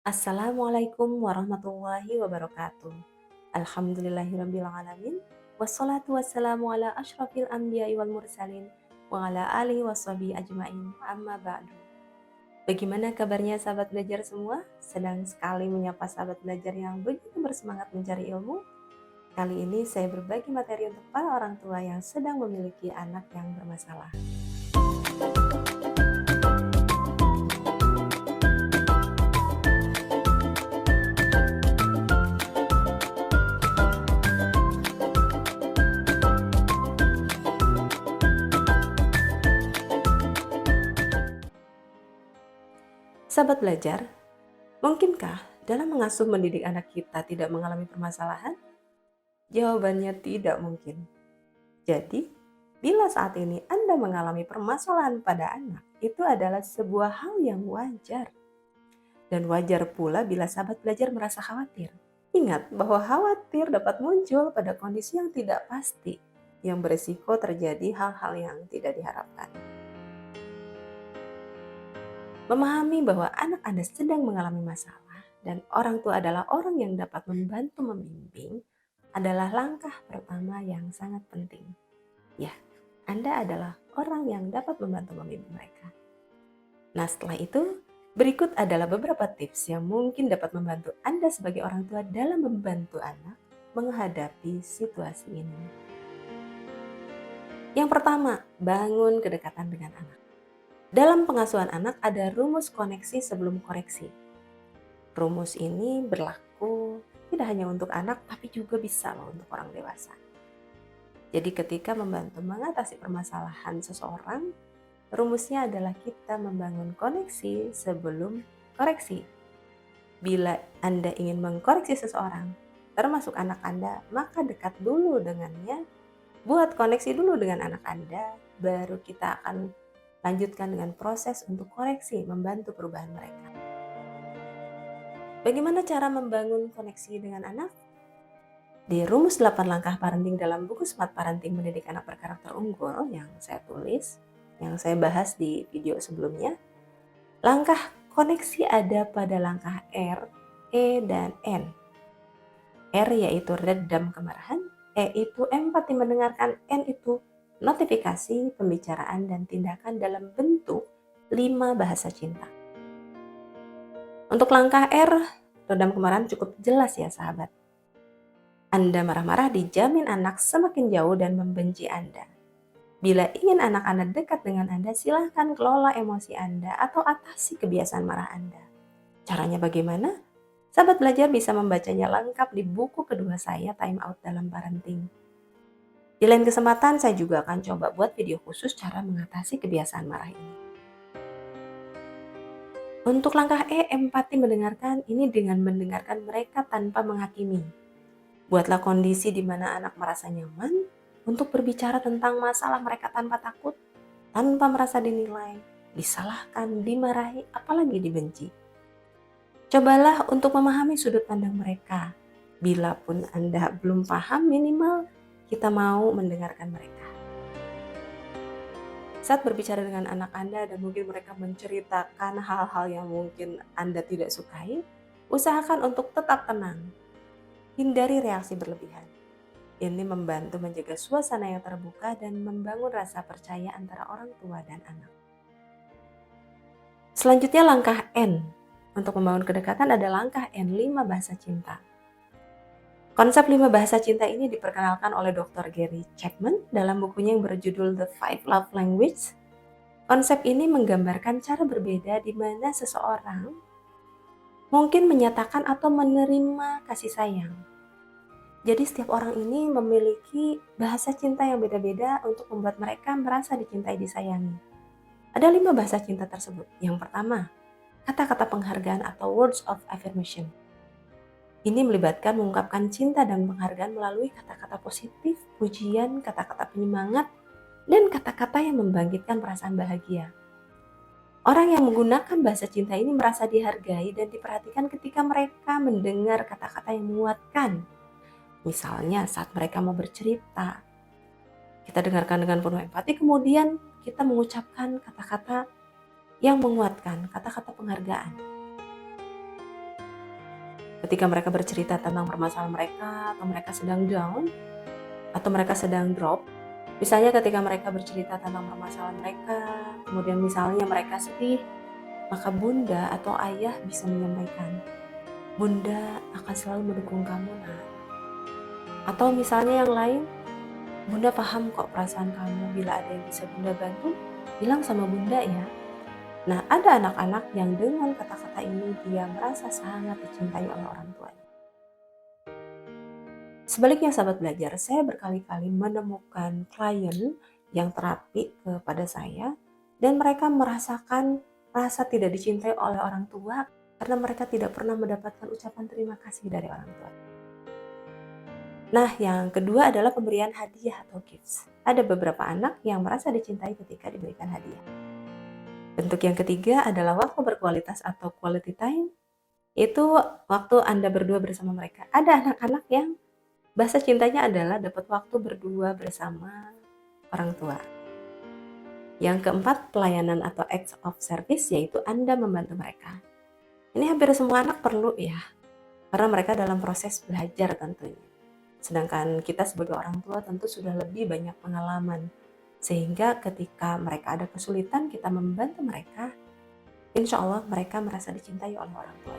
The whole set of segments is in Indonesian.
Assalamualaikum warahmatullahi wabarakatuh. Alhamdulillahirrabbilalamin. Wassalatu wassalamu ala ashrafil anbiya'i wal mursalin wa ala alihi washabihi ajmain. Amma ba'du. Bagaimana kabarnya sahabat belajar semua? Sedang sekali menyapa sahabat belajar yang begitu bersemangat mencari ilmu. Kali ini saya berbagi materi untuk para orang tua yang sedang memiliki anak yang bermasalah. Sahabat belajar, mungkinkah dalam mengasuh mendidik anak kita tidak mengalami permasalahan? Jawabannya tidak mungkin. Jadi, bila saat ini Anda mengalami permasalahan pada anak, itu adalah sebuah hal yang wajar. Dan wajar pula bila sahabat belajar merasa khawatir. Ingat bahwa khawatir dapat muncul pada kondisi yang tidak pasti, yang beresiko terjadi hal-hal yang tidak diharapkan. Memahami bahwa anak Anda sedang mengalami masalah dan orang tua adalah orang yang dapat membantu membimbing adalah langkah pertama yang sangat penting. Ya, Anda adalah orang yang dapat membantu membimbing mereka. Nah, setelah itu, berikut adalah beberapa tips yang mungkin dapat membantu Anda sebagai orang tua dalam membantu anak menghadapi situasi ini. Yang pertama, bangun kedekatan dengan anak. Dalam pengasuhan anak ada rumus koneksi sebelum koreksi. Rumus ini berlaku tidak hanya untuk anak, tapi juga bisa loh untuk orang dewasa. Jadi ketika membantu mengatasi permasalahan seseorang, rumusnya adalah kita membangun koneksi sebelum koreksi. Bila Anda ingin mengkoreksi seseorang, termasuk anak Anda, maka dekat dulu dengannya, buat koneksi dulu dengan anak Anda, baru kita akan lanjutkan dengan proses untuk koreksi, membantu perubahan mereka. Bagaimana cara membangun koneksi dengan anak? Di rumus 8 langkah parenting dalam buku Smart Parenting Mendidik Anak Berkarakter Unggul yang saya tulis, yang saya bahas di video sebelumnya, langkah koneksi ada pada langkah R, E, dan N. R yaitu redam kemarahan, E itu empati mendengarkan, N itu notifikasi, pembicaraan, dan tindakan dalam bentuk 5 bahasa cinta. Untuk langkah R, redam kemarahan cukup jelas ya sahabat. Anda marah-marah dijamin anak semakin jauh dan membenci Anda. Bila ingin anak Anda dekat dengan Anda, silahkan kelola emosi Anda atau atasi kebiasaan marah Anda. Caranya bagaimana? Sahabat belajar bisa membacanya lengkap di buku kedua saya, Time Out Dalam Parenting. Di lain kesempatan saya juga akan coba buat video khusus cara mengatasi kebiasaan marah ini. Untuk langkah E, empati mendengarkan, ini dengan mendengarkan mereka tanpa menghakimi. Buatlah kondisi di mana anak merasa nyaman untuk berbicara tentang masalah mereka tanpa takut, tanpa merasa dinilai, disalahkan, dimarahi, apalagi dibenci. Cobalah untuk memahami sudut pandang mereka. Bila pun Anda belum paham, minimal kita mau mendengarkan mereka. Saat berbicara dengan anak Anda dan mungkin mereka menceritakan hal-hal yang mungkin Anda tidak sukai, usahakan untuk tetap tenang. Hindari reaksi berlebihan. Ini membantu menjaga suasana yang terbuka dan membangun rasa percaya antara orang tua dan anak. Selanjutnya langkah N. Untuk membangun kedekatan ada langkah N, 5 bahasa cinta. Konsep 5 bahasa cinta ini diperkenalkan oleh Dr. Gary Chapman dalam bukunya yang berjudul The 5 Love Languages. Konsep ini menggambarkan cara berbeda di mana seseorang mungkin menyatakan atau menerima kasih sayang. Jadi setiap orang ini memiliki bahasa cinta yang beda-beda untuk membuat mereka merasa dicintai, disayangi. Ada 5 bahasa cinta tersebut. Yang pertama, kata-kata penghargaan atau words of affirmation. Ini melibatkan mengungkapkan cinta dan penghargaan melalui kata-kata positif, pujian, kata-kata penyemangat, dan kata-kata yang membangkitkan perasaan bahagia. Orang yang menggunakan bahasa cinta ini merasa dihargai dan diperhatikan ketika mereka mendengar kata-kata yang menguatkan. Misalnya saat mereka mau bercerita, kita dengarkan dengan penuh empati, kemudian kita mengucapkan kata-kata yang menguatkan, kata-kata penghargaan. Ketika mereka bercerita tentang permasalahan mereka, atau mereka sedang down, atau mereka sedang drop, misalnya ketika mereka bercerita tentang permasalahan mereka, kemudian misalnya mereka sedih, maka bunda atau ayah bisa menyampaikan, "Bunda akan selalu mendukung kamu, nak." Atau misalnya yang lain, "Bunda paham kok perasaan kamu, bila ada yang bisa bunda bantu, bilang sama bunda ya." Nah, ada anak-anak yang dengan kata-kata ini dia merasa sangat dicintai oleh orang tuanya. Sebaliknya sahabat belajar, saya berkali-kali menemukan klien yang terapi kepada saya dan mereka merasakan rasa tidak dicintai oleh orang tua karena mereka tidak pernah mendapatkan ucapan terima kasih dari orang tua. Nah, yang kedua adalah pemberian hadiah atau gifts. Ada beberapa anak yang merasa dicintai ketika diberikan hadiah. Bentuk yang ketiga adalah waktu berkualitas atau quality time. Itu waktu Anda berdua bersama mereka. Ada anak-anak yang bahasa cintanya adalah dapat waktu berdua bersama orang tua. Yang keempat, pelayanan atau acts of service, yaitu Anda membantu mereka. Ini hampir semua anak perlu ya, karena mereka dalam proses belajar tentunya. Sedangkan kita sebagai orang tua tentu sudah lebih banyak pengalaman. Sehingga ketika mereka ada kesulitan, kita membantu mereka, insya Allah mereka merasa dicintai oleh orang tua.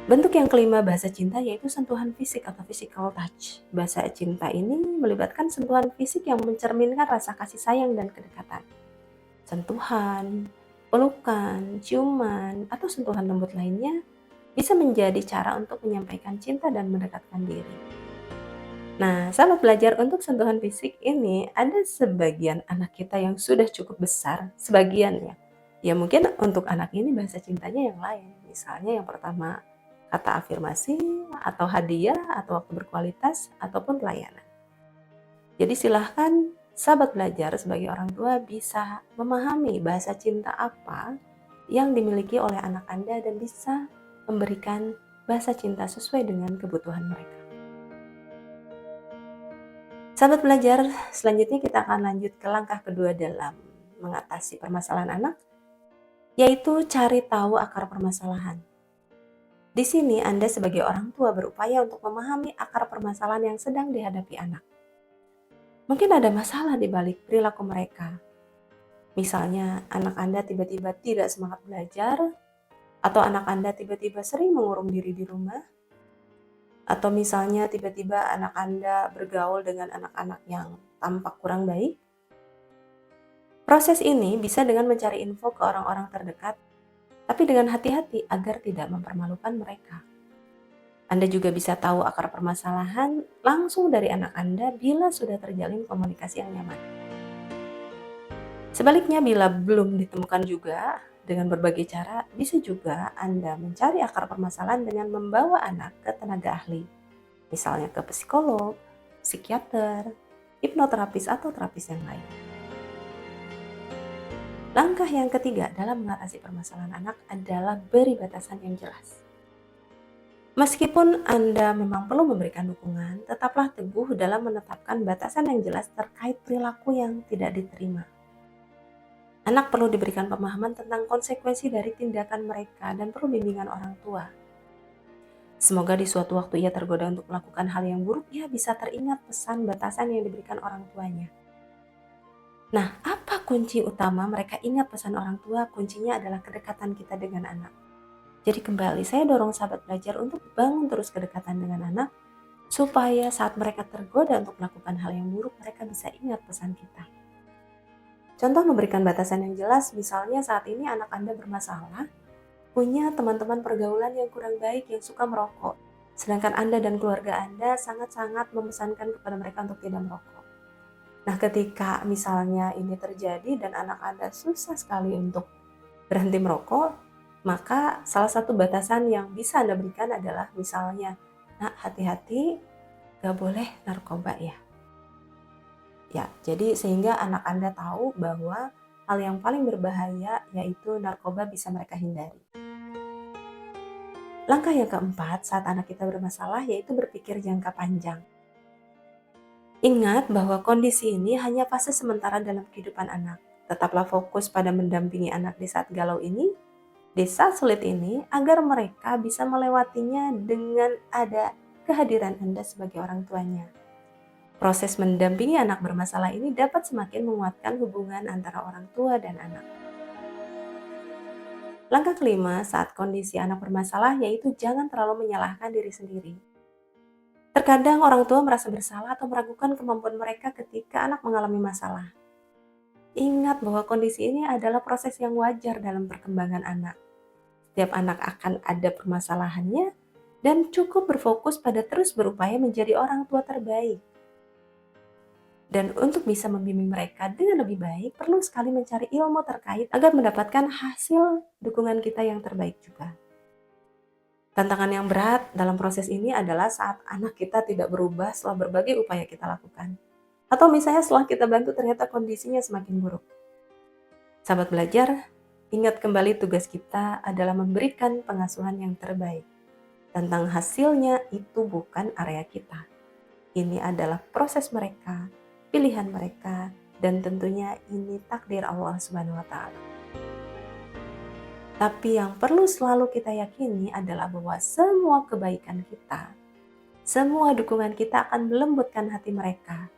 Bentuk yang kelima bahasa cinta yaitu sentuhan fisik atau physical touch. Bahasa cinta ini melibatkan sentuhan fisik yang mencerminkan rasa kasih sayang dan kedekatan. Sentuhan, pelukan, ciuman, atau sentuhan lembut lainnya bisa menjadi cara untuk menyampaikan cinta dan mendekatkan diri. Nah, sahabat belajar, untuk sentuhan fisik ini ada sebagian anak kita yang sudah cukup besar, sebagian ya. Ya mungkin untuk anak ini bahasa cintanya yang lain. Misalnya yang pertama kata afirmasi, atau hadiah, atau waktu berkualitas, ataupun pelayanan. Jadi silahkan sahabat belajar sebagai orang tua bisa memahami bahasa cinta apa yang dimiliki oleh anak Anda dan bisa memberikan bahasa cinta sesuai dengan kebutuhan mereka. Sahabat belajar, selanjutnya kita akan lanjut ke langkah kedua dalam mengatasi permasalahan anak, yaitu cari tahu akar permasalahan. Di sini Anda sebagai orang tua berupaya untuk memahami akar permasalahan yang sedang dihadapi anak. Mungkin ada masalah di balik perilaku mereka. Misalnya anak Anda tiba-tiba tidak semangat belajar, atau anak Anda tiba-tiba sering mengurung diri di rumah, atau misalnya tiba-tiba anak Anda bergaul dengan anak-anak yang tampak kurang baik. Proses ini bisa dengan mencari info ke orang-orang terdekat, tapi dengan hati-hati agar tidak mempermalukan mereka. Anda juga bisa tahu akar permasalahan langsung dari anak Anda bila sudah terjalin komunikasi yang nyaman. Sebaliknya, bila belum ditemukan juga, dengan berbagai cara, bisa juga Anda mencari akar permasalahan dengan membawa anak ke tenaga ahli, misalnya ke psikolog, psikiater, hipnoterapis, atau terapis yang lain. Langkah yang ketiga dalam mengatasi permasalahan anak adalah beri batasan yang jelas. Meskipun Anda memang perlu memberikan dukungan, tetaplah teguh dalam menetapkan batasan yang jelas terkait perilaku yang tidak diterima. Anak perlu diberikan pemahaman tentang konsekuensi dari tindakan mereka dan perlu bimbingan orang tua. Semoga di suatu waktu ia tergoda untuk melakukan hal yang buruk, ia bisa teringat pesan batasan yang diberikan orang tuanya. Nah, apa kunci utama mereka ingat pesan orang tua? Kuncinya adalah kedekatan kita dengan anak. Jadi kembali, saya dorong sahabat belajar untuk bangun terus kedekatan dengan anak, supaya saat mereka tergoda untuk melakukan hal yang buruk, mereka bisa ingat pesan kita. Contoh memberikan batasan yang jelas, misalnya saat ini anak Anda bermasalah, punya teman-teman pergaulan yang kurang baik yang suka merokok. Sedangkan Anda dan keluarga Anda sangat-sangat memesankan kepada mereka untuk tidak merokok. Nah, ketika misalnya ini terjadi dan anak Anda susah sekali untuk berhenti merokok, maka salah satu batasan yang bisa Anda berikan adalah misalnya, "Nak, hati-hati, gak boleh narkoba ya." Ya, jadi sehingga anak Anda tahu bahwa hal yang paling berbahaya yaitu narkoba bisa mereka hindari. Langkah yang keempat saat anak kita bermasalah yaitu berpikir jangka panjang. Ingat bahwa kondisi ini hanya fase sementara dalam kehidupan anak. Tetaplah fokus pada mendampingi anak di saat galau ini, di saat sulit ini agar mereka bisa melewatinya dengan ada kehadiran Anda sebagai orang tuanya. Proses mendampingi anak bermasalah ini dapat semakin menguatkan hubungan antara orang tua dan anak. Langkah kelima saat kondisi anak bermasalah yaitu jangan terlalu menyalahkan diri sendiri. Terkadang orang tua merasa bersalah atau meragukan kemampuan mereka ketika anak mengalami masalah. Ingat bahwa kondisi ini adalah proses yang wajar dalam perkembangan anak. Setiap anak akan ada permasalahannya dan cukup berfokus pada terus berupaya menjadi orang tua terbaik. Dan untuk bisa membimbing mereka dengan lebih baik, perlu sekali mencari ilmu terkait agar mendapatkan hasil dukungan kita yang terbaik juga. Tantangan yang berat dalam proses ini adalah saat anak kita tidak berubah setelah berbagai upaya kita lakukan. Atau misalnya setelah kita bantu ternyata kondisinya semakin buruk. Sahabat belajar, ingat kembali tugas kita adalah memberikan pengasuhan yang terbaik. Tentang hasilnya itu bukan area kita. Ini adalah proses mereka, pilihan mereka, dan tentunya ini takdir Allah Subhanahu wa Ta'ala. Tapi yang perlu selalu kita yakini adalah bahwa semua kebaikan kita, semua dukungan kita akan melembutkan hati mereka,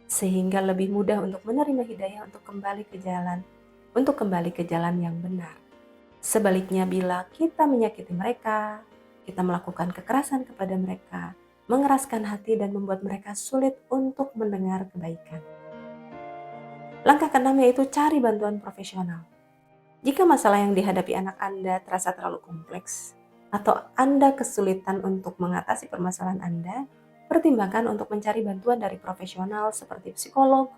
sehingga lebih mudah untuk menerima hidayah untuk kembali ke jalan yang benar. Sebaliknya, bila kita menyakiti mereka, kita melakukan kekerasan kepada mereka, mengeraskan hati dan membuat mereka sulit untuk mendengar kebaikan. Langkah keenam yaitu cari bantuan profesional. Jika masalah yang dihadapi anak Anda terasa terlalu kompleks, atau Anda kesulitan untuk mengatasi permasalahan Anda, pertimbangkan untuk mencari bantuan dari profesional seperti psikolog,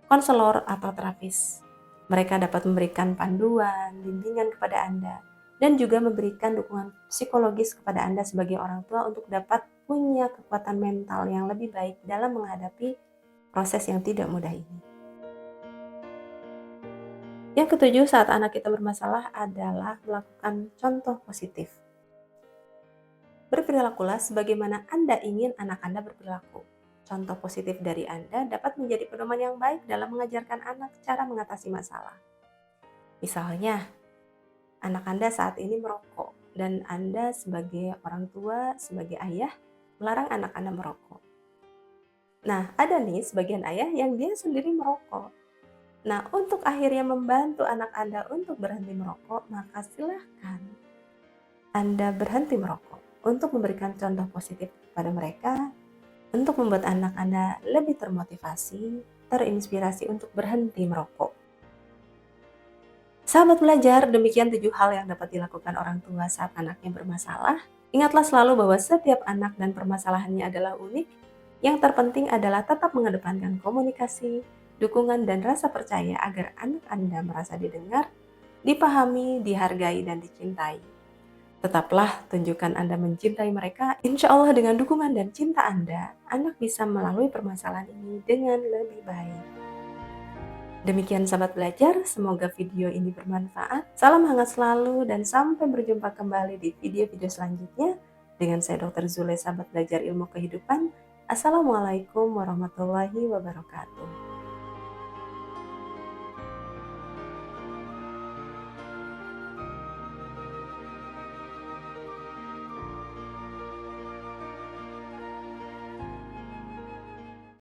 konselor, atau terapis. Mereka dapat memberikan panduan, bimbingan kepada Anda, dan juga memberikan dukungan psikologis kepada Anda sebagai orang tua untuk dapat punya kekuatan mental yang lebih baik dalam menghadapi proses yang tidak mudah ini. Yang ketujuh, saat anak kita bermasalah adalah melakukan contoh positif. Berperilakulah sebagaimana Anda ingin anak Anda berperilaku. Contoh positif dari Anda dapat menjadi pedoman yang baik dalam mengajarkan anak cara mengatasi masalah. Misalnya, anak Anda saat ini merokok dan Anda sebagai orang tua, sebagai ayah, melarang anak Anda merokok. Nah, ada nih sebagian ayah yang dia sendiri merokok. Nah, untuk akhirnya membantu anak Anda untuk berhenti merokok, maka silahkan Anda berhenti merokok untuk memberikan contoh positif kepada mereka, untuk membuat anak Anda lebih termotivasi, terinspirasi untuk berhenti merokok. Sahabat belajar, demikian 7 hal yang dapat dilakukan orang tua saat anaknya bermasalah. Ingatlah selalu bahwa setiap anak dan permasalahannya adalah unik. Yang terpenting adalah tetap mengedepankan komunikasi, dukungan, dan rasa percaya agar anak Anda merasa didengar, dipahami, dihargai, dan dicintai. Tetaplah tunjukkan Anda mencintai mereka. Insya Allah dengan dukungan dan cinta Anda, anak bisa melalui permasalahan ini dengan lebih baik. Demikian sahabat belajar, semoga video ini bermanfaat. Salam hangat selalu dan sampai berjumpa kembali di video-video selanjutnya. Dengan saya Dr. Zule, sahabat belajar ilmu kehidupan. Assalamualaikum warahmatullahi wabarakatuh.